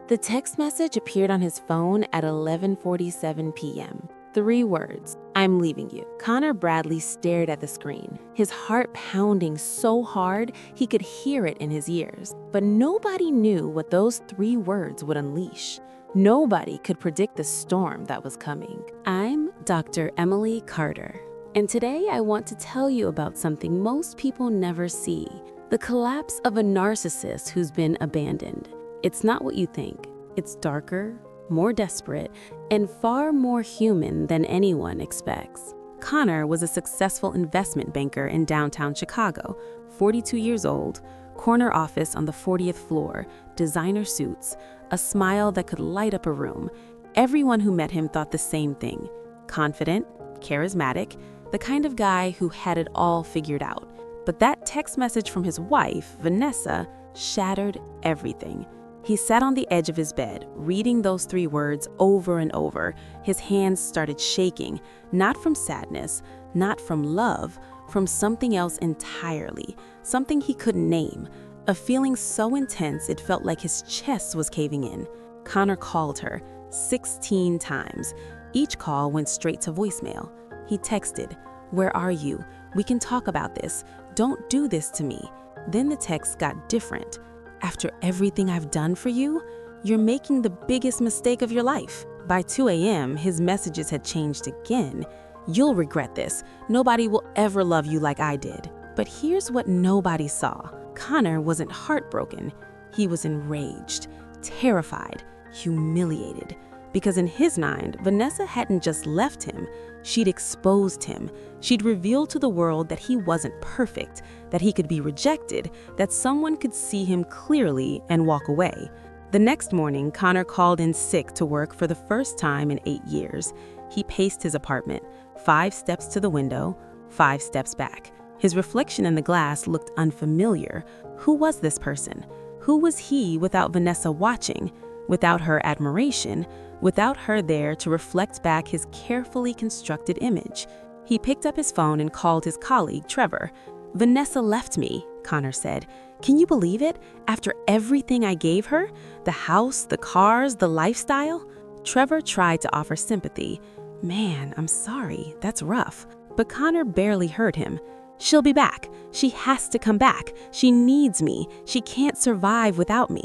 The text message appeared on his phone at 11:47 p.m. 3 words, "I'm leaving you." Connor Bradley stared at the screen, his heart pounding so hard he could hear it in his ears. But nobody knew what those 3 words would unleash. Nobody could predict the storm that was coming. I'm Dr. Emily Carter, and today I want to tell you about something most people never see: the collapse of a narcissist who's been abandoned. It's not what you think. It's darker, more desperate, and far more human than anyone expects. Connor was a successful investment banker in downtown Chicago, 42 years old, corner office on the 40th floor, designer suits, a smile that could light up a room. Everyone who met him thought the same thing: confident, charismatic, the kind of guy who had it all figured out. But that text message from his wife, Vanessa, shattered everything. He sat on the edge of his bed, reading those 3 words over and over. His hands started shaking, not from sadness, not from love, from something else entirely, something he couldn't name, a feeling so intense it felt like his chest was caving in. Connor called her 16 times. Each call went straight to voicemail. He texted, "Where are you? We can talk about this. Don't do this to me." Then the text got different. "After everything I've done for you, you're making the biggest mistake of your life." By 2 a.m., his messages had changed again. "You'll regret this. Nobody will ever love you like I did." But here's what nobody saw. Connor wasn't heartbroken. He was enraged, terrified, humiliated. Because in his mind, Vanessa hadn't just left him, she'd exposed him. She'd revealed to the world that he wasn't perfect, that he could be rejected, that someone could see him clearly and walk away. The next morning, Connor called in sick to work for the first time in 8 years. He paced his apartment, 5 steps to the window, 5 steps back. His reflection in the glass looked unfamiliar. Who was this person? Who was he without Vanessa watching, without her admiration, without her there to reflect back his carefully constructed image? He picked up his phone and called his colleague, Trevor. "Vanessa left me," Connor said. "Can you believe it? After everything I gave her? The house, the cars, the lifestyle?" Trevor tried to offer sympathy. "Man, I'm sorry, that's rough." But Connor barely heard him. "She'll be back. She has to come back. She needs me. She can't survive without me."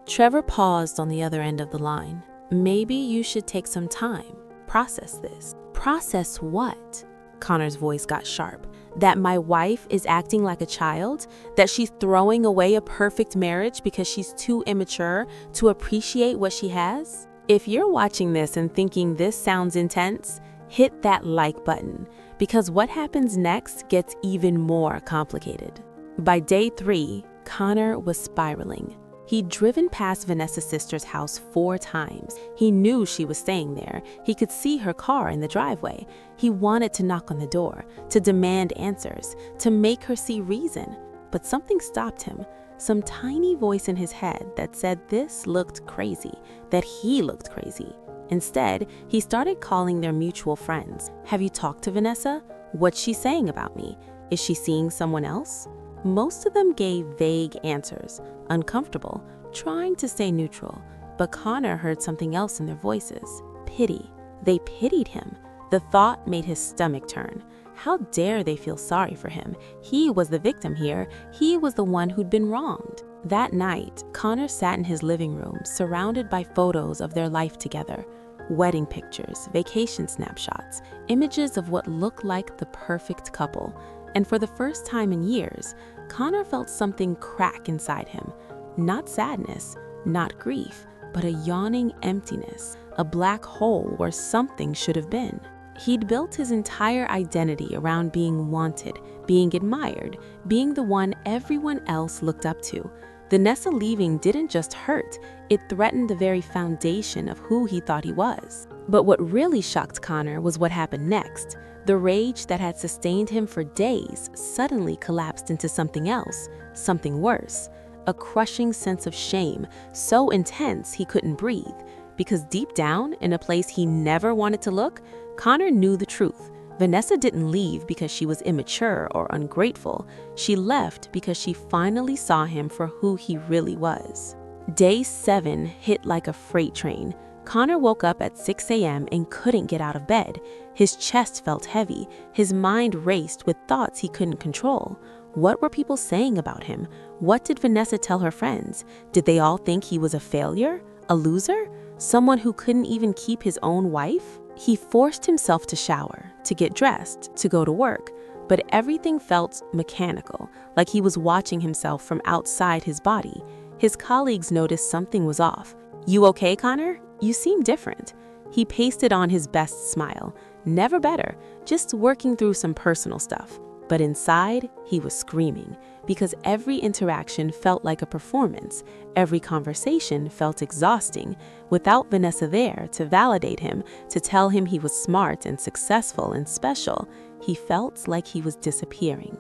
Trevor paused on the other end of the line. "Maybe you should take some time. Process this." "Process what?" Connor's voice got sharp. "That my wife is acting like a child? That she's throwing away a perfect marriage because she's too immature to appreciate what she has?" If you're watching this and thinking this sounds intense, hit that like button, because what happens next gets even more complicated. By day 3, Connor was spiraling. He'd driven past Vanessa's sister's house 4 times. He knew she was staying there. He could see her car in the driveway. He wanted to knock on the door, to demand answers, to make her see reason. But something stopped him. Some tiny voice in his head that said this looked crazy, that he looked crazy. Instead, he started calling their mutual friends. "Have you talked to Vanessa? What's she saying about me? Is she seeing someone else?" Most of them gave vague answers, uncomfortable, trying to stay neutral. But Connor heard something else in their voices: pity. They pitied him. The thought made his stomach turn. How dare they feel sorry for him? He was the victim here. He was the one who'd been wronged. That night, Connor sat in his living room, surrounded by photos of their life together. Wedding pictures, vacation snapshots, images of what looked like the perfect couple. And for the first time in years, Connor felt something crack inside him. Not sadness, not grief, but a yawning emptiness, a black hole where something should have been. He'd built his entire identity around being wanted, being admired, being the one everyone else looked up to. Vanessa leaving didn't just hurt, it threatened the very foundation of who he thought he was. But what really shocked Connor was what happened next. The rage that had sustained him for days suddenly collapsed into something else, something worse. A crushing sense of shame, so intense he couldn't breathe. Because deep down, in a place he never wanted to look, Connor knew the truth. Vanessa didn't leave because she was immature or ungrateful. She left because she finally saw him for who he really was. Day 7 hit like a freight train. Connor woke up at 6 a.m. and couldn't get out of bed. His chest felt heavy. His mind raced with thoughts he couldn't control. What were people saying about him? What did Vanessa tell her friends? Did they all think he was a failure? A loser? Someone who couldn't even keep his own wife? He forced himself to shower, to get dressed, to go to work. But everything felt mechanical, like he was watching himself from outside his body. His colleagues noticed something was off. "You okay, Connor? You seem different." He pasted on his best smile. Never better, just working through some personal stuff. But inside, he was screaming, because every interaction felt like a performance. Every conversation felt exhausting. Without Vanessa there to validate him, to tell him he was smart and successful and special, he felt like he was disappearing.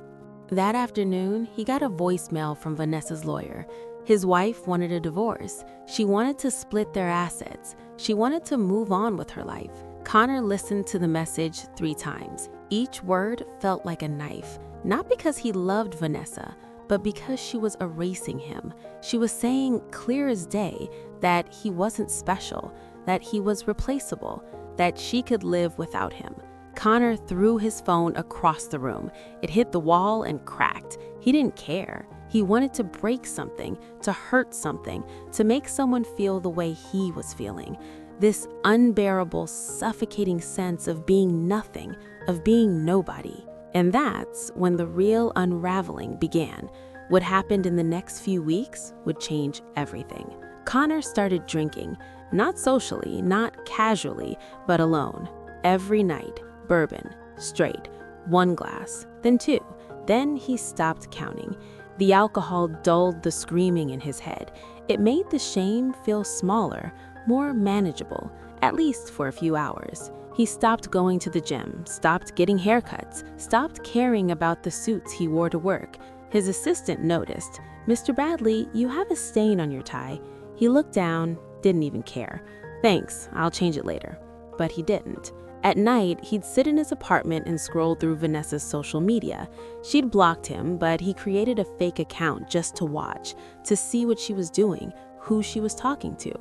That afternoon, he got a voicemail from Vanessa's lawyer. His wife wanted a divorce. She wanted to split their assets. She wanted to move on with her life. Connor listened to the message 3 times. Each word felt like a knife, not because he loved Vanessa, but because she was erasing him. She was saying clear as day that he wasn't special, that he was replaceable, that she could live without him. Connor threw his phone across the room. It hit the wall and cracked. He didn't care. He wanted to break something, to hurt something, to make someone feel the way he was feeling. This unbearable, suffocating sense of being nothing, of being nobody. And that's when the real unraveling began. What happened in the next few weeks would change everything. Connor started drinking, not socially, not casually, but alone. Every night, bourbon, straight, 1 glass, then 2. Then he stopped counting. The alcohol dulled the screaming in his head. It made the shame feel smaller, more manageable, at least for a few hours. He stopped going to the gym, stopped getting haircuts, stopped caring about the suits he wore to work. His assistant noticed, "Mr. Bradley, you have a stain on your tie." He looked down, didn't even care. "Thanks, I'll change it later." But he didn't. At night, he'd sit in his apartment and scroll through Vanessa's social media. She'd blocked him, but he created a fake account just to watch, to see what she was doing, who she was talking to.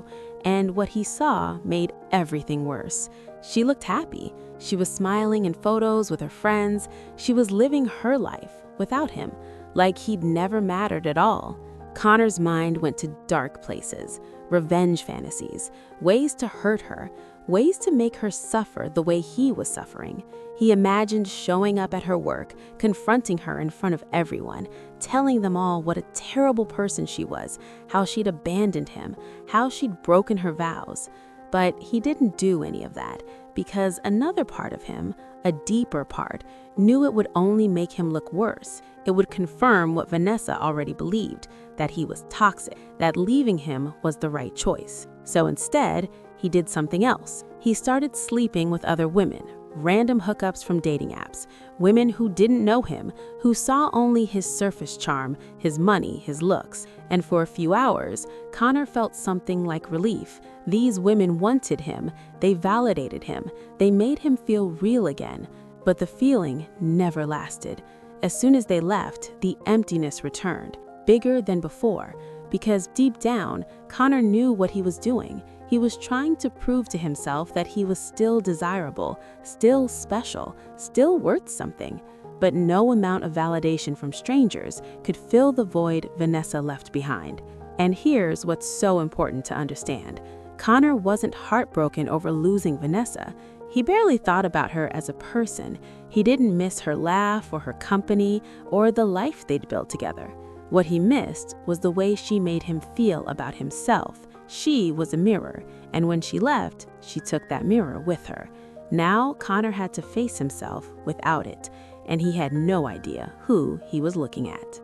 And what he saw made everything worse. She looked happy. She was smiling in photos with her friends. She was living her life without him, like he'd never mattered at all. Connor's mind went to dark places, revenge fantasies, ways to hurt her, ways to make her suffer the way he was suffering. He imagined showing up at her work, confronting her in front of everyone, telling them all what a terrible person she was, how she'd abandoned him, how she'd broken her vows. But he didn't do any of that, because another part of him, a deeper part, knew it would only make him look worse. It would confirm what Vanessa already believed, that he was toxic, that leaving him was the right choice. So instead, he did something else. He started sleeping with other women, random hookups from dating apps, women who didn't know him, who saw only his surface charm, his money, his looks. And for a few hours, Connor felt something like relief. These women wanted him, they validated him, they made him feel real again. But the feeling never lasted. As soon as they left, the emptiness returned, bigger than before, because deep down, Connor knew what he was doing. He was trying to prove to himself that he was still desirable, still special, still worth something. But no amount of validation from strangers could fill the void Vanessa left behind. And here's what's so important to understand. Connor wasn't heartbroken over losing Vanessa. He barely thought about her as a person. He didn't miss her laugh or her company or the life they'd built together. What he missed was the way she made him feel about himself. She was a mirror, and when she left, she took that mirror with her. Now, Connor had to face himself without it, and he had no idea who he was looking at.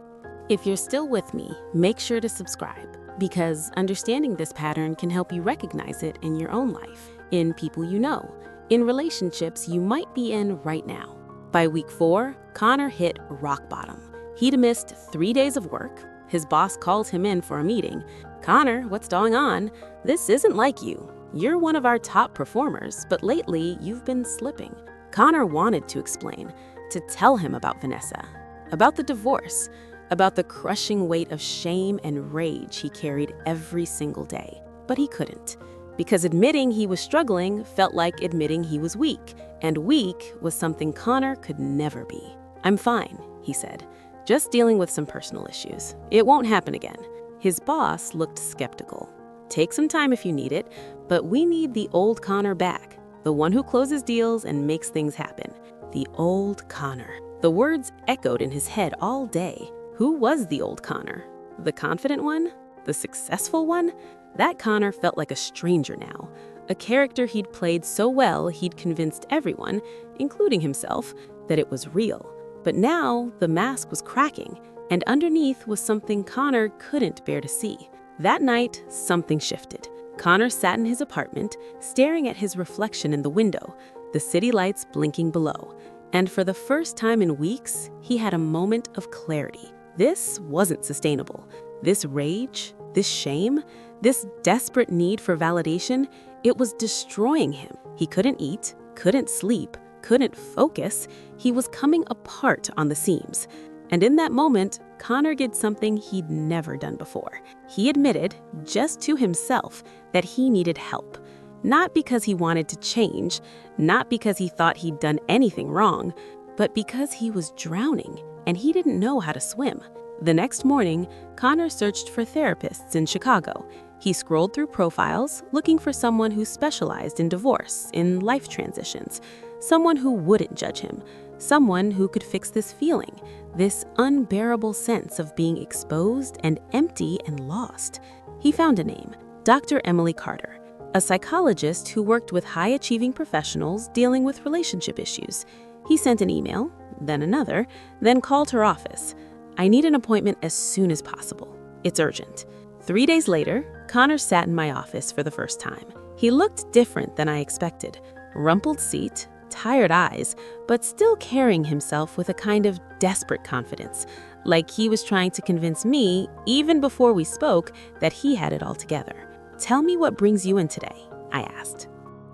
If you're still with me, make sure to subscribe, because understanding this pattern can help you recognize it in your own life, in people you know, in relationships you might be in right now. By week 4, Connor hit rock bottom. He'd missed 3 days of work. His boss called him in for a meeting. "Connor, what's going on? This isn't like you. You're one of our top performers, but lately you've been slipping." Connor wanted to explain, to tell him about Vanessa, about the divorce, about the crushing weight of shame and rage he carried every single day. But he couldn't, because admitting he was struggling felt like admitting he was weak, and weak was something Connor could never be. "I'm fine," he said, "just dealing with some personal issues. It won't happen again." His boss looked skeptical. "Take some time if you need it, but we need the old Connor back, the one who closes deals and makes things happen. The old Connor." The words echoed in his head all day. Who was the old Connor? The confident one? The successful one? That Connor felt like a stranger now, a character he'd played so well he'd convinced everyone, including himself, that it was real. But now the mask was cracking, and underneath was something Connor couldn't bear to see. That night, something shifted. Connor sat in his apartment, staring at his reflection in the window, the city lights blinking below. And for the first time in weeks, he had a moment of clarity. This wasn't sustainable. This rage, this shame, this desperate need for validation, it was destroying him. He couldn't eat, couldn't sleep, couldn't focus. He was coming apart on the seams. And in that moment, Connor did something he'd never done before. He admitted, just to himself, that he needed help. Not because he wanted to change, not because he thought he'd done anything wrong, but because he was drowning and he didn't know how to swim. The next morning, Connor searched for therapists in Chicago. He scrolled through profiles, looking for someone who specialized in divorce, in life transitions, someone who wouldn't judge him, someone who could fix this feeling, this unbearable sense of being exposed and empty and lost. He found a name, Dr. Emily Carter, a psychologist who worked with high-achieving professionals dealing with relationship issues. He sent an email, then another, then called her office. "I need an appointment as soon as possible. It's urgent." 3 days later, Connor sat in my office for the first time. He looked different than I expected. Rumpled seat, tired eyes, but still carrying himself with a kind of desperate confidence, like he was trying to convince me, even before we spoke, that he had it all together. "Tell me what brings you in today," I asked.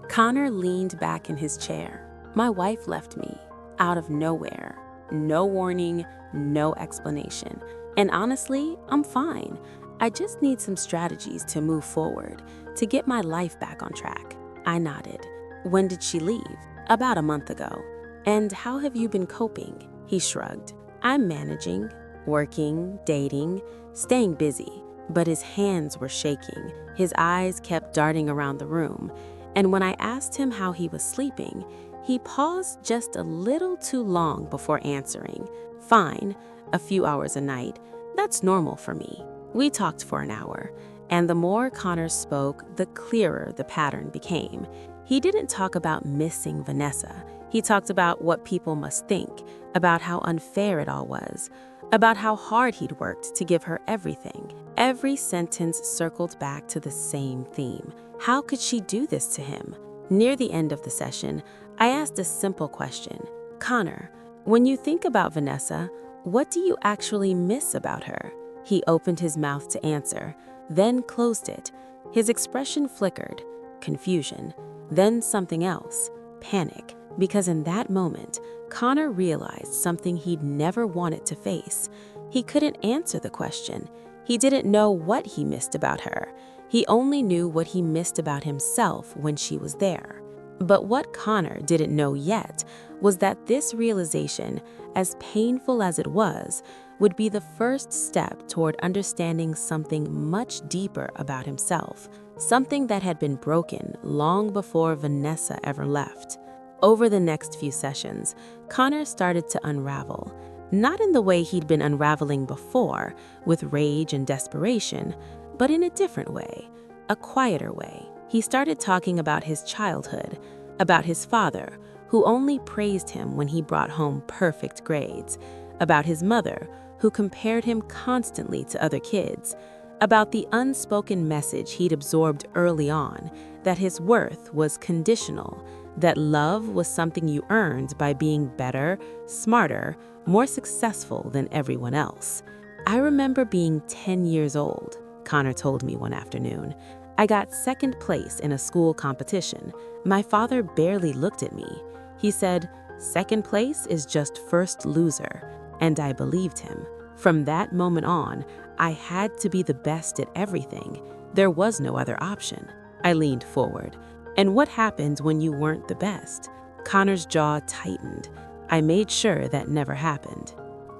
Connor leaned back in his chair. "My wife left me, out of nowhere. No warning, no explanation. And honestly, I'm fine. I just need some strategies to move forward, to get my life back on track." I nodded. "When did she leave?" "About a month ago." "And how have you been coping?" He shrugged. "I'm managing, working, dating, staying busy." But his hands were shaking. His eyes kept darting around the room. And when I asked him how he was sleeping, he paused just a little too long before answering. "Fine, a few hours a night. That's normal for me." We talked for an hour, and the more Connor spoke, the clearer the pattern became. He didn't talk about missing Vanessa. He talked about what people must think, about how unfair it all was, about how hard he'd worked to give her everything. Every sentence circled back to the same theme. How could she do this to him? Near the end of the session, I asked a simple question. "Connor, when you think about Vanessa, what do you actually miss about her?" He opened his mouth to answer, then closed it. His expression flickered, confusion, then something else, panic, because in that moment, Connor realized something he'd never wanted to face. He couldn't answer the question. He didn't know what he missed about her. He only knew what he missed about himself when she was there. But what Connor didn't know yet was that this realization, as painful as it was, would be the first step toward understanding something much deeper about himself, something that had been broken long before Vanessa ever left. Over the next few sessions, Connor started to unravel, not in the way he'd been unraveling before, with rage and desperation, but in a different way, a quieter way. He started talking about his childhood, about his father, who only praised him when he brought home perfect grades, about his mother, who compared him constantly to other kids, about the unspoken message he'd absorbed early on, that his worth was conditional, that love was something you earned by being better, smarter, more successful than everyone else. "I remember being 10 years old," Connor told me one afternoon. "I got second place in a school competition. My father barely looked at me. He said, 'Second place is just first loser.' And I believed him. From that moment on, I had to be the best at everything. There was no other option. I leaned forward. And what happened when you weren't the best? Connor's jaw tightened. I made sure that never happened.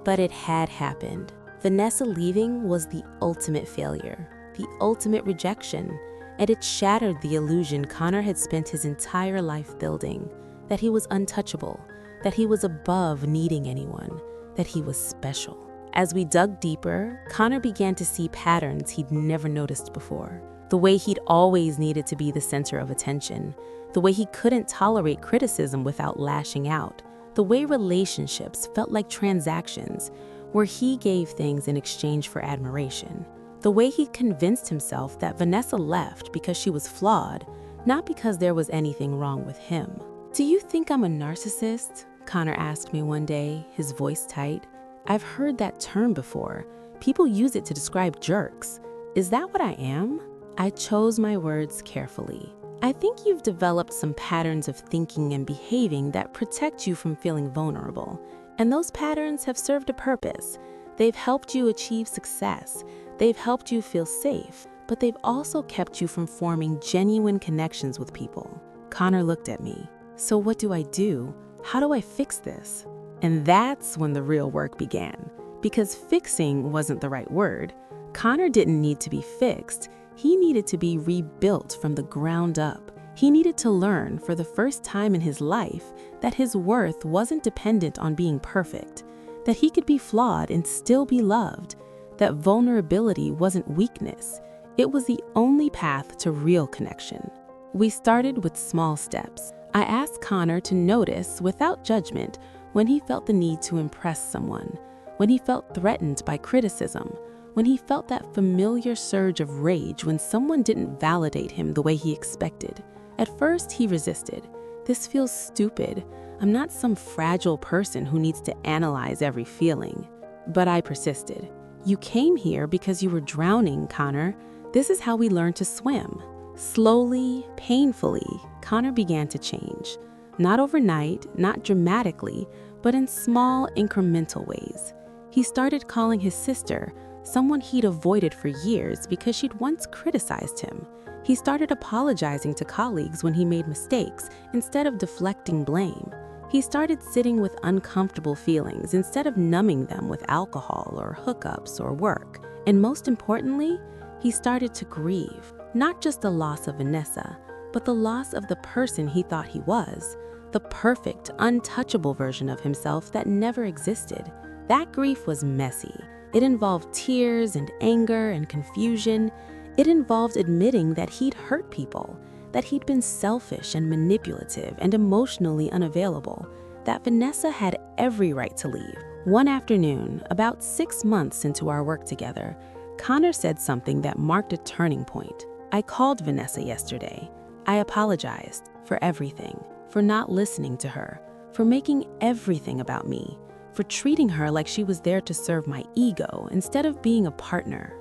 But it had happened. Vanessa leaving was the ultimate failure, the ultimate rejection, and it shattered the illusion Connor had spent his entire life building, that he was untouchable, that he was above needing anyone, that he was special. As we dug deeper, Connor began to see patterns he'd never noticed before. The way he'd always needed to be the center of attention, the way he couldn't tolerate criticism without lashing out, the way relationships felt like transactions where he gave things in exchange for admiration, the way he convinced himself that Vanessa left because she was flawed, not because there was anything wrong with him. "Do you think I'm a narcissist?" Connor asked me one day, his voice tight. "I've heard that term before. People use it to describe jerks. Is that what I am?" I chose my words carefully. "I think you've developed some patterns of thinking and behaving that protect you from feeling vulnerable. And those patterns have served a purpose. They've helped you achieve success. They've helped you feel safe. But they've also kept you from forming genuine connections with people." Connor looked at me. "So what do I do? How do I fix this?" And that's when the real work began. Because fixing wasn't the right word. Connor didn't need to be fixed. He needed to be rebuilt from the ground up. He needed to learn for the first time in his life that his worth wasn't dependent on being perfect, that he could be flawed and still be loved, that vulnerability wasn't weakness. It was the only path to real connection. We started with small steps. I asked Connor to notice, without judgment, when he felt the need to impress someone, when he felt threatened by criticism, when he felt that familiar surge of rage when someone didn't validate him the way he expected. At first, he resisted. "This feels stupid. I'm not some fragile person who needs to analyze every feeling." But I persisted. "You came here because you were drowning, Connor. This is how we learn to swim." Slowly, painfully, Connor began to change. Not overnight, not dramatically, but in small, incremental ways. He started calling his sister, someone he'd avoided for years because she'd once criticized him. He started apologizing to colleagues when he made mistakes instead of deflecting blame. He started sitting with uncomfortable feelings instead of numbing them with alcohol or hookups or work. And most importantly, he started to grieve, not just the loss of Vanessa, but the loss of the person he thought he was, the perfect, untouchable version of himself that never existed. That grief was messy. It involved tears and anger and confusion. It involved admitting that he'd hurt people, that he'd been selfish and manipulative and emotionally unavailable, that Vanessa had every right to leave. One afternoon, about 6 months into our work together, Connor said something that marked a turning point. "I called Vanessa yesterday. I apologized for everything, for not listening to her, for making everything about me, for treating her like she was there to serve my ego instead of being a partner."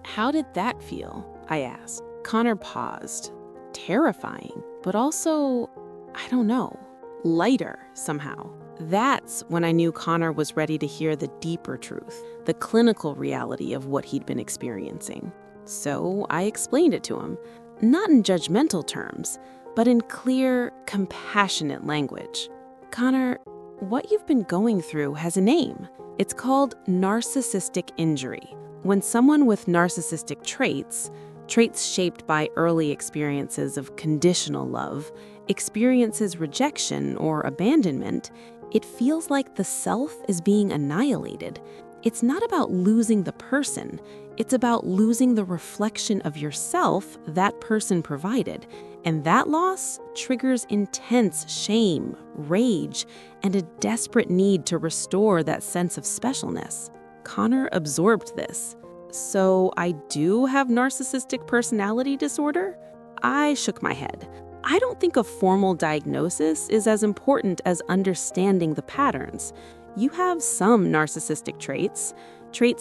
"How did that feel?" I asked. Connor paused. Terrifying, but also, I don't know, lighter somehow. That's when I knew Connor was ready to hear the deeper truth, the clinical reality of what he'd been experiencing. So I explained it to him, not in judgmental terms, but in clear, compassionate language. "Connor, what you've been going through has a name. It's called narcissistic injury. When someone with narcissistic traits shaped by early experiences of conditional love, experiences rejection or abandonment, it feels like the self is being annihilated. It's not about losing the person, it's about losing the reflection of yourself that person provided. And that loss triggers intense shame, rage, and a desperate need to restore that sense of specialness." Connor absorbed this. "So I do have narcissistic personality disorder?" I shook my head. I don't think a formal diagnosis is as important as understanding the patterns. You have some narcissistic traits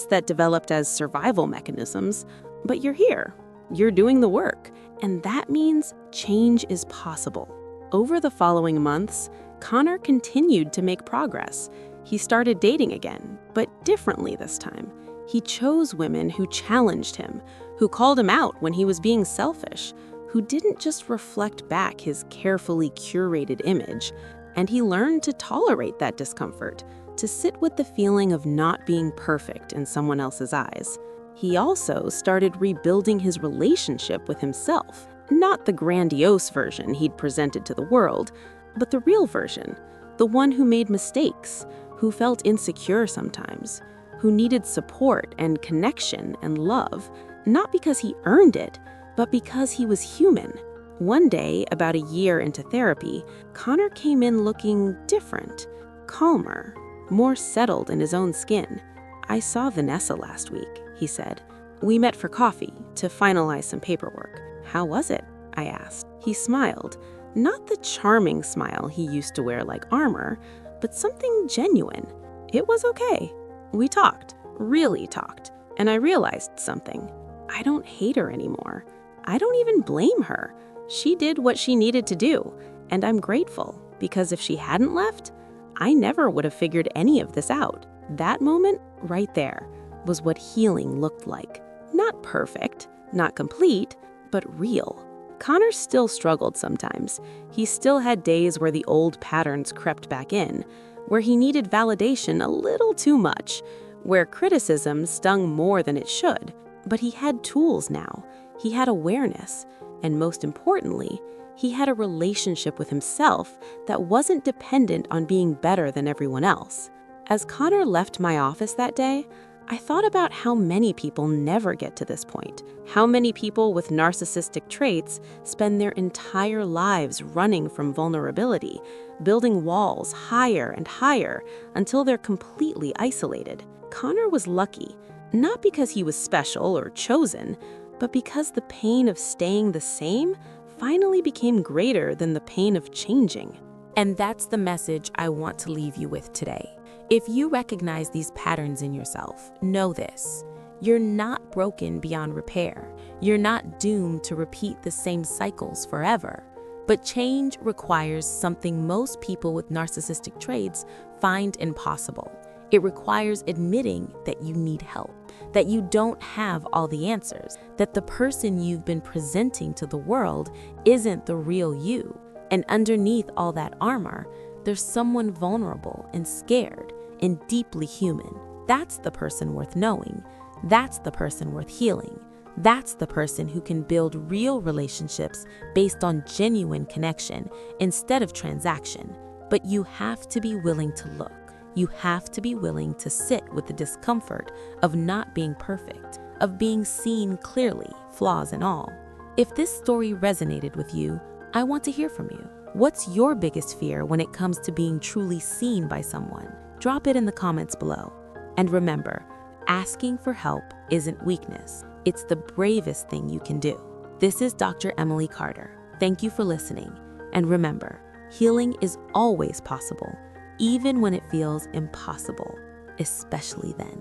that developed as survival mechanisms, but you're here. You're doing the work, and that means change is possible. Over the following months, Connor continued to make progress. He started dating again, but differently this time. He chose women who challenged him, who called him out when he was being selfish, who didn't just reflect back his carefully curated image, and he learned to tolerate that discomfort, to sit with the feeling of not being perfect in someone else's eyes. He also started rebuilding his relationship with himself, not the grandiose version he'd presented to the world, but the real version, the one who made mistakes, who felt insecure sometimes, who needed support and connection and love, not because he earned it, but because he was human. One day, about a year into therapy, Connor came in looking different, calmer, more settled in his own skin. "I saw Vanessa last week," he said. "We met for coffee to finalize some paperwork." "How was it?" I asked. He smiled, not the charming smile he used to wear like armor, but something genuine. "It was okay. We talked, really talked, and I realized something. I don't hate her anymore. I don't even blame her. She did what she needed to do, and I'm grateful, because if she hadn't left, I never would have figured any of this out." That moment, right there, was what healing looked like. Not perfect, not complete, but real. Connor still struggled sometimes. He still had days where the old patterns crept back in, where he needed validation a little too much, where criticism stung more than it should. But he had tools now. He had awareness. And most importantly, he had a relationship with himself that wasn't dependent on being better than everyone else. As Connor left my office that day, I thought about how many people never get to this point. How many people with narcissistic traits spend their entire lives running from vulnerability, building walls higher and higher until they're completely isolated. Connor was lucky, not because he was special or chosen, but because the pain of staying the same finally became greater than the pain of changing. And that's the message I want to leave you with today. If you recognize these patterns in yourself, know this: you're not broken beyond repair. You're not doomed to repeat the same cycles forever. But change requires something most people with narcissistic traits find impossible. It requires admitting that you need help, that you don't have all the answers, that the person you've been presenting to the world isn't the real you. And underneath all that armor, there's someone vulnerable and scared and deeply human. That's the person worth knowing. That's the person worth healing. That's the person who can build real relationships based on genuine connection instead of transaction. But you have to be willing to look. You have to be willing to sit with the discomfort of not being perfect, of being seen clearly, flaws and all. If this story resonated with you, I want to hear from you. What's your biggest fear when it comes to being truly seen by someone? Drop it in the comments below. And remember, asking for help isn't weakness. It's the bravest thing you can do. This is Dr. Emily Carter. Thank you for listening. And remember, healing is always possible, even when it feels impossible, especially then.